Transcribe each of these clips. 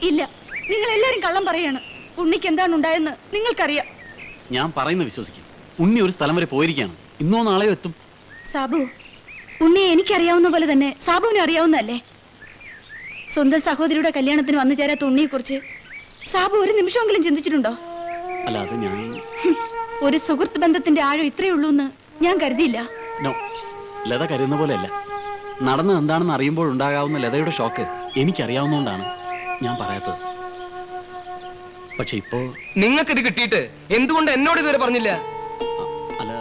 ഇല്ല, നിങ്ങൾ എല്ലാരും കള്ളം പറയാണ്. ഉണ്ണിക്ക് എന്താണ് ഉണ്ടായെന്ന് നിങ്ങൾക്കറിയാം. ഞാൻ പറയുന്നത് വിശ്വസിക്കും. ഉണ്ണി ഒരു സ്ഥലം വരെ പോയിരിക്കുകയാണ്. ഇന്നോ നാളെയോ എത്തും. സാബു, ഉണ്ണിയെ എനിക്കറിയാവുന്ന പോലെ തന്നെ സാബുവിനെ അറിയാവുന്നതല്ലേ? സ്വന്തം സഹോദരിയുടെ കല്യാണത്തിന് വന്നു ചേരാത്ത ഉണ്ണിയെ കുറിച്ച് സാബു ഒരു നിമിഷമെങ്കിലും ചിന്തിച്ചിട്ടുണ്ടോ? അല്ല, അത് ഞാൻ ഒരു സുഹൃത്ത് ബന്ധത്തിന്റെ ആഴം ഇത്രയേ ഉള്ളൂ എന്ന് ഞാൻ കരുതിയില്ല. ലത കരുതുന്ന പോലെയല്ല. നടന്നത് എന്താണെന്ന് അറിയുമ്പോൾ ഉണ്ടാകാവുന്ന ലതയുടെ ഷോക്ക് എനിക്കറിയാവുന്നതുകൊണ്ടാണ് ഞാൻ പറയാത്തത്. പക്ഷെ ഇപ്പോ നിങ്ങൾക്കിത് കിട്ടിയിട്ട് എന്തുകൊണ്ട് എന്നോട് ഇതുവരെ പറഞ്ഞില്ല? അല്ല,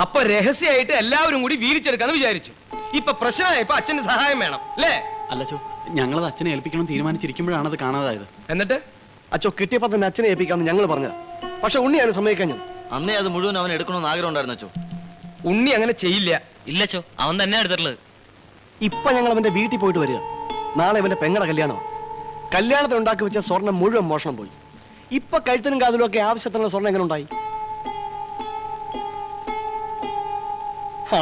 അപ്പൊ രഹസ്യമായിട്ട് എല്ലാവരും കൂടി വീതിച്ചെടുക്കാന്ന് വിചാരിച്ചു. ഇപ്പൊ പ്രശ്നമായപ്പോ അച്ഛന്റെ സഹായം വേണം അല്ലേ? അല്ലച്ചോ, ഞങ്ങളത് അച്ഛനെ ഏൽപ്പിക്കണം തീരുമാനിച്ചിരിക്കുമ്പോഴാണ് അത് കാണാതായത്. എന്നിട്ട് അച്ഛോ കിട്ടിയപ്പോ തന്നെ അച്ഛനെ ഏൽപ്പിക്കാമെന്ന് ഞങ്ങൾ പറഞ്ഞ, പക്ഷെ ഉണ്ണി അതിന് സമ്മതിക്കാൻ. അന്നേ അത് മുഴുവൻ അവൻ എടുക്കണമെന്ന് ആഗ്രഹം ഉണ്ടായിരുന്നു അച്ചോ. ഉണ്ണി അങ്ങനെ ചെയ്യില്ല. ഇല്ലച്ചോ, അവൻ തന്നെ എടുത്തിട്ടുള്ളത്. ഇപ്പൊ ഞങ്ങൾ അവന്റെ വീട്ടിൽ പോയിട്ട് വരിക. നാളെ അവന്റെ പെങ്ങളുടെ കല്യാണമാണ്. കല്യാണത്തിന് ഉണ്ടാക്കി വെച്ച സ്വർണം മുഴുവൻ മോഷണം പോയി. ഇപ്പൊ കഴുത്തിനും കാതിലും ഒക്കെ ആവശ്യത്തിനുള്ള സ്വർണം എങ്ങനെ ഉണ്ടായി?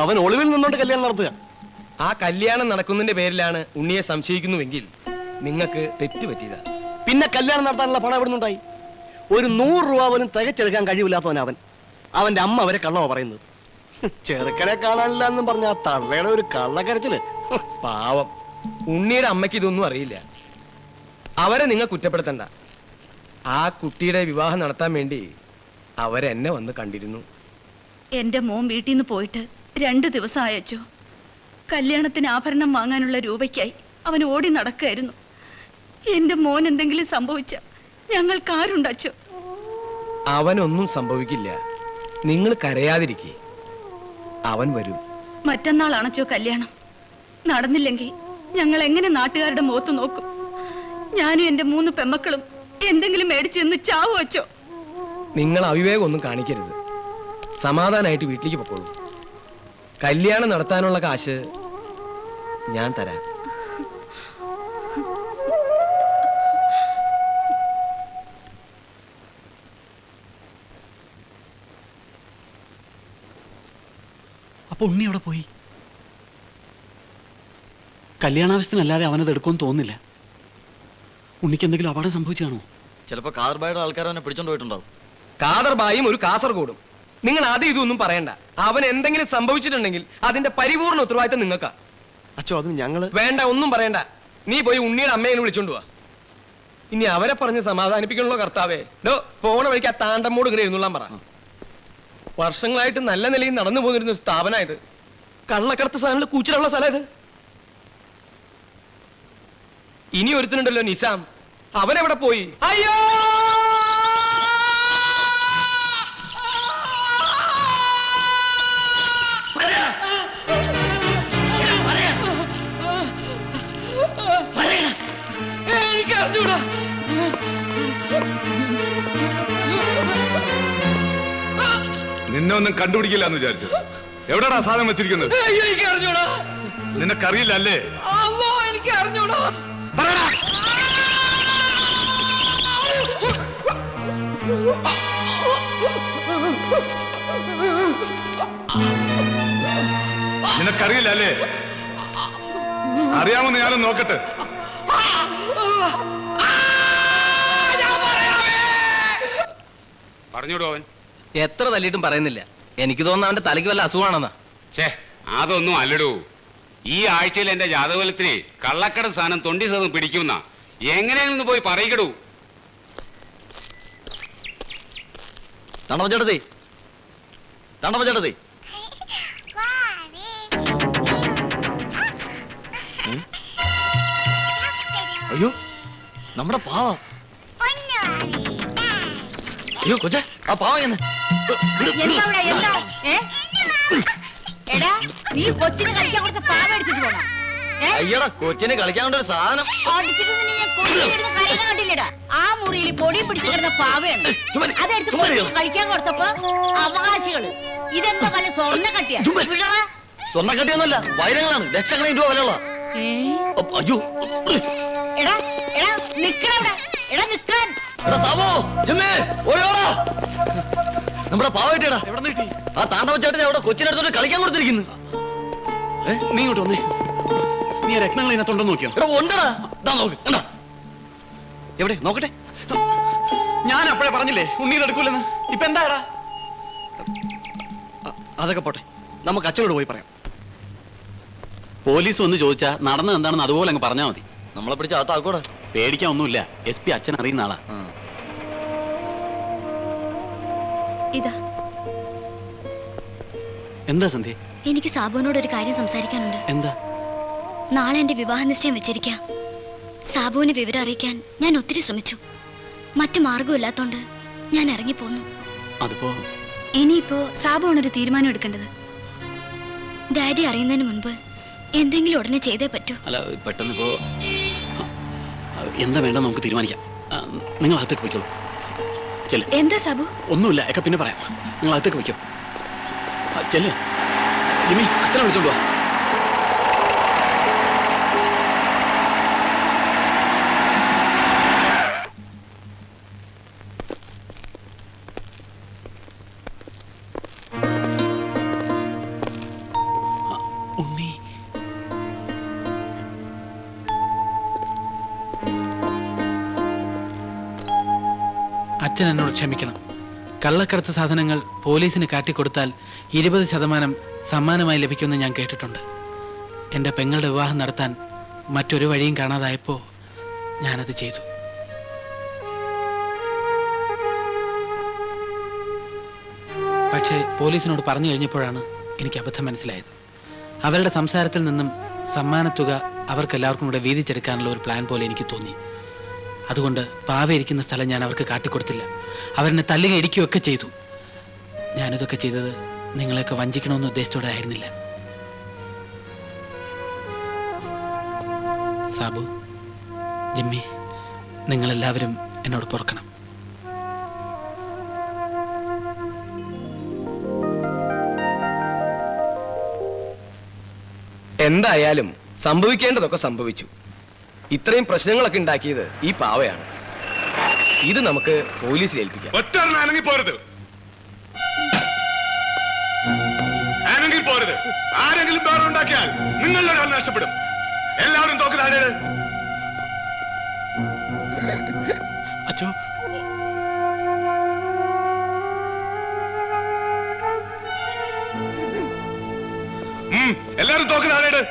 അവൻ ഒളിവിൽ നിന്നുകൊണ്ട് കല്യാണം നടത്തുക. ആ കല്യാണം നടക്കുന്നതിന്റെ പേരിലാണ് ഉണ്ണിയെ സംശയിക്കുന്നുവെങ്കിൽ നിങ്ങൾക്ക് തെറ്റ് പറ്റിയതാ. പിന്നെ കല്യാണം നടത്താനുള്ള പണം എവിടെ നിന്നുണ്ടായി? ഒരു 100 രൂപ പോലും തികച്ചെടുക്കാൻ കഴിവില്ലാത്തവൻ അവൻ. അവന്റെ അമ്മ അവരെ കള്ളവ പറയുന്നത്. ചെറുക്കനെ കാണാനില്ല എന്നും പറഞ്ഞ ആ തള്ളയുടെ ഒരു കള്ളക്കരച്ചില്. പാവം, ഉണ്ണിയുടെ അമ്മയ്ക്ക് ഇതൊന്നും അറിയില്ല. അവരെ നിങ്ങൾ കുറ്റപ്പെടുത്തണ്ട. ആ കുട്ടിയുടെ വിവാഹം നടത്താൻ വേണ്ടി അവരെന്നെ വന്ന് കണ്ടിരുന്നു. എന്റെ മോൻ വീട്ടിൽ നിന്ന് പോയിട്ട് 2 ദിവസം അയച്ചു. കല്യാണത്തിന് ആഭരണം വാങ്ങാനുള്ള രൂപയ്ക്കായി അവൻ ഓടി നടക്കായിരുന്നു. എന്റെ മോൻ എന്തെങ്കിലും സംഭവിച്ച ഞങ്ങൾക്കാരുണ്ടച്ചോ? അവനൊന്നും സംഭവിക്കില്ല. നിങ്ങൾ കരയാതിരിക്കേ, അവൻ വരും. മറ്റന്നാളാണച്ചോ കല്യാണം. നടന്നില്ലെങ്കിൽ ഞങ്ങൾ എങ്ങനെ നാട്ടുകാരുടെ മുഖത്ത് നോക്കും? ഞാനും എന്റെ 3 പെമ്മക്കളും എന്തെങ്കിലും മേടിച്ചെന്ന് ചാവു വച്ചോ? നിങ്ങൾ അവിവേകം ഒന്നും കാണിക്കരുത്. സമാധാനമായിട്ട് വീട്ടിലേക്ക് പൊക്കോളൂ. കല്യാണം നടത്താനുള്ള കാശ് ഞാൻ തരാം. അപ്പൊ ഉണ്ണി അവിടെ പോയി. കല്യാണാവശ്യത്തിനല്ലാതെ അവനത് എടുക്കുമെന്ന് തോന്നുന്നില്ല. ഉണ്ണിക്ക് എന്തെങ്കിലും അപകടം സംഭവിച്ചാണോ? ചിലപ്പോ കാർബായുടെ ആൾക്കാർ അവനെ പിടിച്ചോണ്ട് പോയിട്ടുണ്ടാവും. കാദർബായും ഒരു കാസർഗോഡും. നിങ്ങൾ ആദ്യം ഇതൊന്നും പറയണ്ട. അവൻ എന്തെങ്കിലും സംഭവിച്ചിട്ടുണ്ടെങ്കിൽ അതിന്റെ പരിപൂർണ്ണ ഉത്തരവാദിത്തം നിങ്ങൾക്കാ. അച്ഛോ അതിന് ഞങ്ങള് വേണ്ട, ഒന്നും പറയണ്ട. നീ പോയി ഉണ്ണിയുടെ അമ്മയെ വിളിച്ചോണ്ട് പോവാ. ഇനി അവരെ പറഞ്ഞ് സമാധാനിപ്പിക്കണല്ലോ കർത്താവേ. പോണ വഴിക്ക് ആ താണ്ടമ്മോട് ഇങ്ങനെ ഇരുന്നോളാൻ പറ. വർഷങ്ങളായിട്ട് നല്ല നിലയിൽ നടന്നു പോന്നിരുന്ന സ്ഥാപനമായത്. കള്ളക്കടത്ത് സാധനങ്ങൾ കൂച്ചിലുള്ള സ്ഥലം ഇത്. ഇനി ഒരുത്തനുണ്ടല്ലോ നിസാം, അവനെവിടെ പോയി? അയ്യോ, എനിക്ക് അറിഞ്ഞൂടാ. നിന്നെ ഒന്നും കണ്ടുപിടിക്കില്ല എന്ന് വിചാരിച്ചു. എവിടെടാ സാധനം വെച്ചിരിക്കുന്നത്? എനിക്ക് അറിഞ്ഞൂടാ. നിനക്കറിയില്ല അല്ലേ? എനിക്ക് അറിഞ്ഞൂടാ. നിനക്കറിയില്ല അല്ലേ? അറിയാമെന്ന് ഞാനും നോക്കട്ടെ. പറഞ്ഞോടോ അവൻ. എത്ര തല്ലിയിട്ടും പറയുന്നില്ല. എനിക്ക് തോന്നുന്നു അവന്റെ തലയ്ക്ക് വല്ല അസുഖമാണെന്നാ. ഛേ, അതൊന്നും അല്ലടൂ. ഈ ആഴ്ചയിൽ എന്റെ ജാതകഫലത്തിന് കള്ളക്കട സാധനം 20% പിടിക്കുന്ന എങ്ങനെയെന്ന് പോയി പറയിക്കടൂ. തണ്ടപ്പച്ചേട്ടത്തി, തണ്ടപ്പച്ചേട്ടത്തി, അയ്യോ നമ്മുടെ പാവം. അയ്യോ കൊച്ചേ, ആ പാവം എന്ന് അയ്യടാ, കൊച്ചിന് കളിക്കാൻ കൊണ്ടൊരു സാധനം. ആ മുറിയിൽ പൊടി പിടിച്ചു കിടന്ന പാവയാണ്. അതെടുത്ത് കഴിക്കാൻ കൊടുത്തപ്പോ അവകാശികള് ഇതെന്താ വല്ല സ്വർണ്ണക്കട്ടിയാ? സ്വർണ്ണക്കട്ടിയൊന്നുമല്ല, വൈരങ്ങളാണ്. ലക്ഷക്കണക്കിന് രൂപ വിലയുള്ള. അയ്യോ എടാ എടാ നിക്കണവിടെ, എടാ നിക്കാൻ. എടാ സാബോ, ജിമ്മേ, ഓടിയോടാ. നമ്മുടെ പാവട്ടേടാ. ആ താണ്ടവച്ചേട്ടനെ അവിടെ കൊച്ചിനടുത്തോട്ട് കളിക്കാൻ കൊടുത്തിരിക്കുന്നു. നീ ഇങ്ങോട്ട് വന്നേ. നീ രത്നങ്ങൾ ഇതിനകത്തുണ്ടോ നോക്കിയോ? എടാ ഉണ്ടടാ, ദാ നോക്ക്, കണ്ടോ? എവിടെ നോക്കട്ടെ. ഞാൻ അപ്പോഴേ പറഞ്ഞില്ലേ ഉണ്ണീനെ എടുക്കൂലെന്ന്. ഇപ്പൊ എന്താടാ? അതൊക്കെ പോട്ടെ, നമുക്ക് അച്ഛനോട് പോയി പറയാം. പോലീസ് വന്ന് ചോദിച്ചാ നടന്നത് എന്താണെന്ന് അതുപോലെ അങ്ങ് പറഞ്ഞാൽ മതി. നമ്മളെ പിടിച്ച് അകത്താക്കൂടെ. പേടിക്കാൻ ഒന്നുമില്ല. SP അച്ഛൻ അറിയുന്ന ആളാ. ഇതാ, എന്താ സന്ധ്യ? എനിക്ക് സാബുവിനോട് ഒരു കാര്യം സംസാരിക്കാനുണ്ട്. എന്താ? നാളെ എന്റെ വിവാഹ നിശ്ചയം വെച്ചിരിക്കാം. സാബുവിനെ വിവരം അറിയിക്കാൻ ഞാൻ ഒത്തിരി ശ്രമിച്ചു. മറ്റു മാർഗമില്ലാത്തോണ്ട് ഞാൻ ഇറങ്ങിപ്പോന്നു. അതിപ്പോ ഇനിയിപ്പോ സാബുവാണൊരു തീരുമാനം എടുക്കേണ്ടത്. ഡാഡി അറിയുന്നതിന് മുൻപ് എന്തെങ്കിലും ഉടനെ ചെയ്തേ പറ്റൂ. അല്ല, പെട്ടെന്ന് ഇപ്പോ എന്താ വേണ്ട നമുക്ക് തീരുമാനിക്കാം. നിങ്ങൾ അകത്തേക്ക് പോയിക്കോളൂ. ചെല്ല്. എന്താ സാബു? ഒന്നുമില്ല, ഒക്കെ പിന്നെ പറയാം. നിങ്ങൾ അകത്തേക്ക് വയ്ക്കോ. ചെല്ല് ജിമ്മി, അച്ഛനെ വിളിച്ചോണ്ട് വാ. ഉണ്ണി, അച്ഛൻ എന്നോട് ക്ഷമിക്കണം. കള്ളക്കടത്ത് സാധനങ്ങൾ പോലീസിന് കാട്ടിക്കൊടുത്താൽ 20% സമ്മാനമായി ലഭിക്കുമെന്ന് ഞാൻ കേട്ടിട്ടുണ്ട്. എൻ്റെ പെങ്ങളുടെ വിവാഹം നടത്താൻ മറ്റൊരു വഴിയും കാണാതായപ്പോൾ ഞാനത് ചെയ്തു. പക്ഷേ പോലീസിനോട് പറഞ്ഞു കഴിഞ്ഞപ്പോഴാണ് എനിക്ക് അബദ്ധം മനസ്സിലായത്. അവരുടെ സംസാരത്തിൽ നിന്നും സമ്മാനത്തുക അവർക്കെല്ലാവർക്കും കൂടെ വീതിച്ചെടുക്കാനുള്ള ഒരു പ്ലാൻ പോലെ എനിക്ക് തോന്നി. അതുകൊണ്ട് പാവ ഇരിക്കുന്ന സ്ഥലം ഞാൻ അവർക്ക് കാട്ടിക്കൊടുത്തില്ല. അവരെന്നെ തല്ലുക ഇടിക്കുകയൊക്കെ ചെയ്തു. ഞാനിതൊക്കെ ചെയ്തത് നിങ്ങളെയൊക്കെ വഞ്ചിക്കണമെന്ന് ഉദ്ദേശത്തോടെ ആയിരുന്നില്ല. സാബു, ജിമ്മി, നിങ്ങളെല്ലാവരും എന്നോട് പൊറുക്കണം. എന്തായാലും സംഭവിക്കേണ്ടതൊക്കെ സംഭവിച്ചു. ഇത്രയും പ്രശ്നങ്ങളൊക്കെ ഉണ്ടാക്കിയത് ഈ പാവയാണ്. ഇത് നമുക്ക് പോലീസിൽ ഏൽപ്പിക്കാം. പോരുത്. ആരെങ്കിലും ബഹളം ഉണ്ടാക്കിയാൽ നിങ്ങളുടെ ഒരാൾ നഷ്ടപ്പെടും. എല്ലാവരും തോക്ക് താഴെ. അച്ഛോ, എല്ലാവരും തോക്ക് താഴെ.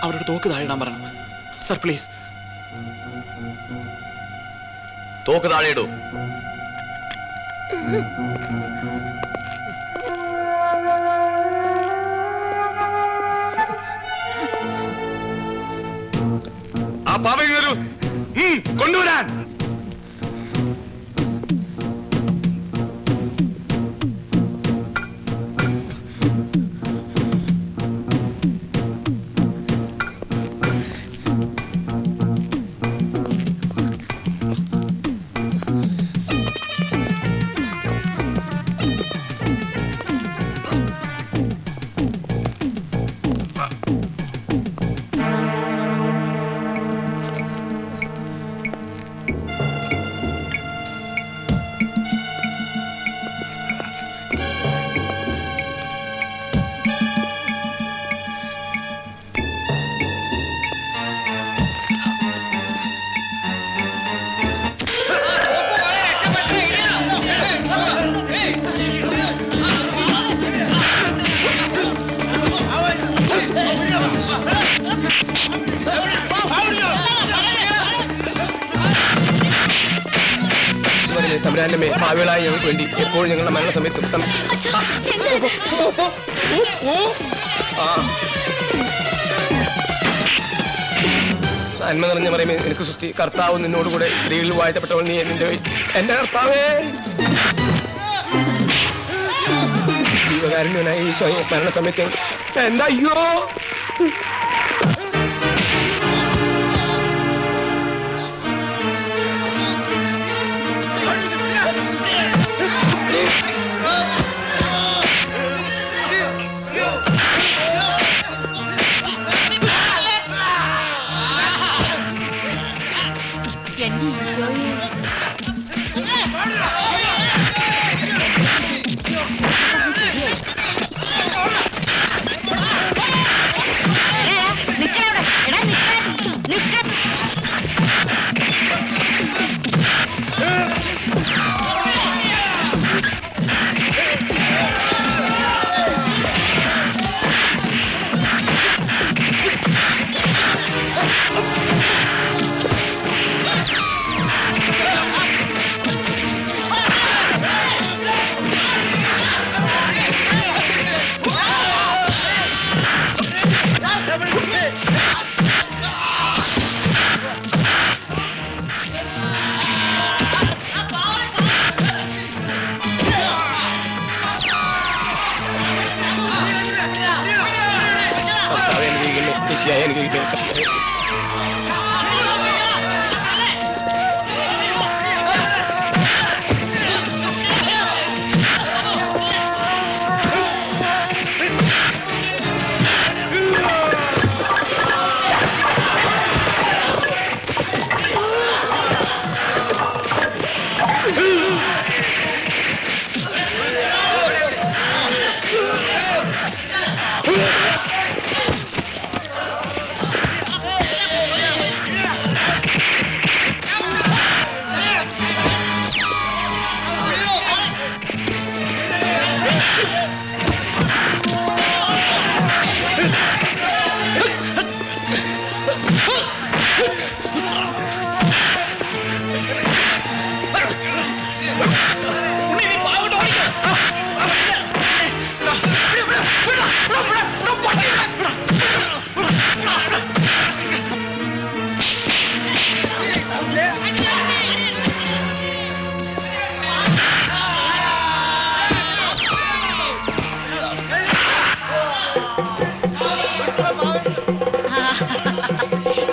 അവരോട് തോക്ക് താഴെ ഇടാൻ പറയണം. Sir please. തോക്ക് താഴെ ഇടൂ. ആ പാവ കൊണ്ടുവരാൻ. തമ്പുരാന്റെ ഭാവികളായി ഞങ്ങൾക്ക് വേണ്ടി എപ്പോഴും ഞങ്ങളുടെ മരണസമയത്തും നന്മ നിറഞ്ഞ പറയുമേ എനിക്ക് സൃഷ്ടി. കർത്താവ് നിന്നോടുകൂടെ സ്ത്രീകളിൽ വാഴ്ത്തപ്പെട്ടവൾ നീ. എന്റെ കർത്താവേ, ജീവകാരുണ്യനായ ഈശോ മരണസമയത്ത് എന്താ അയ്യോ എന്റെ ഈശോയെ. നിക്കവിടെ. എടാ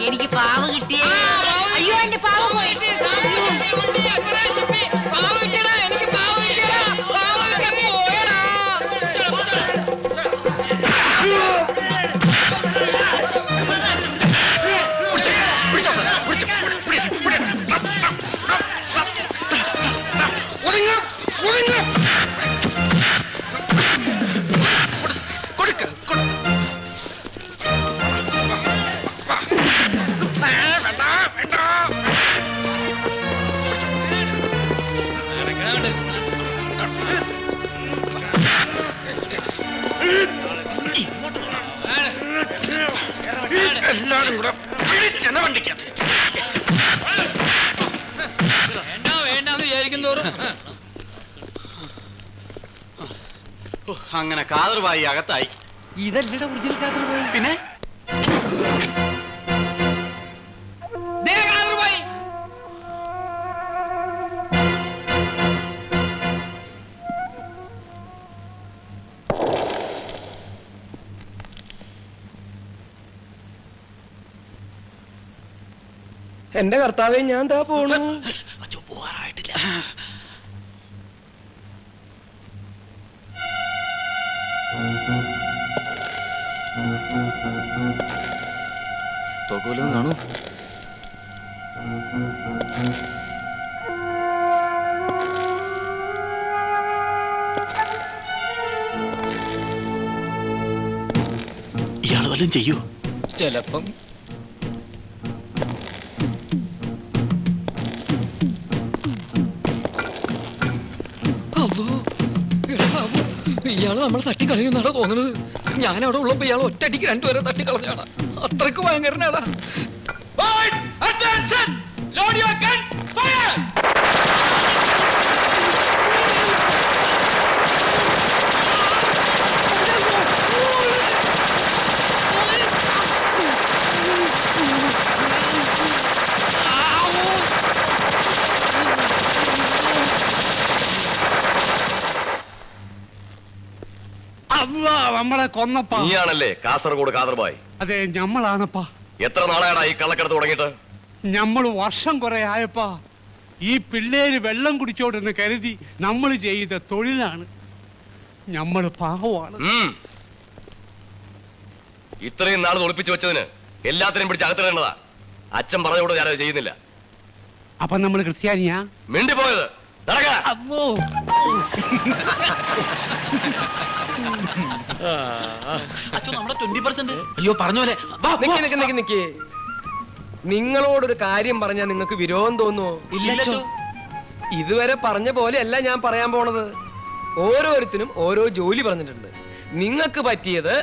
എനിക്ക് പാവ കിട്ടിയേ. അയ്യോ എന്റെ പാവ പോയി. എല്ലാരും കൂടെ പിടിച്ചെന്നെ വണ്ടിക്കകത്ത്. വേണ്ടെന്ന് വിചാരിക്കും തോറും അങ്ങനെ കാതർവായി അകത്തായി. ഇതല്ലട ഒറിജിനൽ കാതർവായി. പിന്നെ എന്റെ കർത്താവേ, ഞാൻ താ പോണു. പോകാറായിട്ടില്ല. തോക്കൂലെന്ന് കാണൂ. ഇയാൾ വല്ലതും ചെയ്യൂ. ചിലപ്പം ഇയാള് നമ്മളെ തട്ടിക്കളയുന്നാണ് തോന്നുന്നത്. ഞാനവിടെ ഉള്ളപ്പോ ഇയാൾ ഒറ്റയടിക്ക് രണ്ടുപേരെ തട്ടിക്കളഞ്ഞാണ്. അത്രക്ക് ഭയങ്കരനാടാ. നമ്മളെ കൊന്നപ്പാ. നീയാണല്ലേ കാസർഗോഡ് കാതർബായ്? അതെ, ഞമ്മളാണപ്പാ. എത്ര നാളായടാ ഈ കള്ളക്കടത്ത് തുടങ്ങിയിട്ട്? ഞമ്മള് വർഷം കുറെ ആയപ്പാ. ഈ പിള്ളേര് വെള്ളം കുടിച്ചോടെന്ന് കരുതി നമ്മൾ ചെയ്ത തൊഴിലാണ്. ഞമ്മള് പാവമാണ്. ഇത്രയും നാൾ ഒളിപ്പിച്ചു വെച്ചതിന് എല്ലാത്തിനും പിടിച്ച് അകത്തിടേണ്ടതാ. അച്ഛൻ പറഞ്ഞോട് ഞാനത് ചെയ്യുന്നില്ല. അപ്പൊ നമ്മള് ക്രിസ്ത്യാനിയാ? മിണ്ടിപ്പോയത് അമ്മോ. അയ്യോ പറഞ്ഞ പോലെ നിങ്ങളോടൊരു കാര്യം പറഞ്ഞാൽ നിങ്ങൾക്ക് വിരോധം തോന്നുവോ? ഇല്ലച്ചോ. ഇതുവരെ പറഞ്ഞ പോലെയല്ല ഞാൻ പറയാൻ പോണത്. ഓരോരുത്തരും ഓരോ ജോലി പറഞ്ഞിട്ടുണ്ട്. നിങ്ങൾക്ക് പറ്റിയത്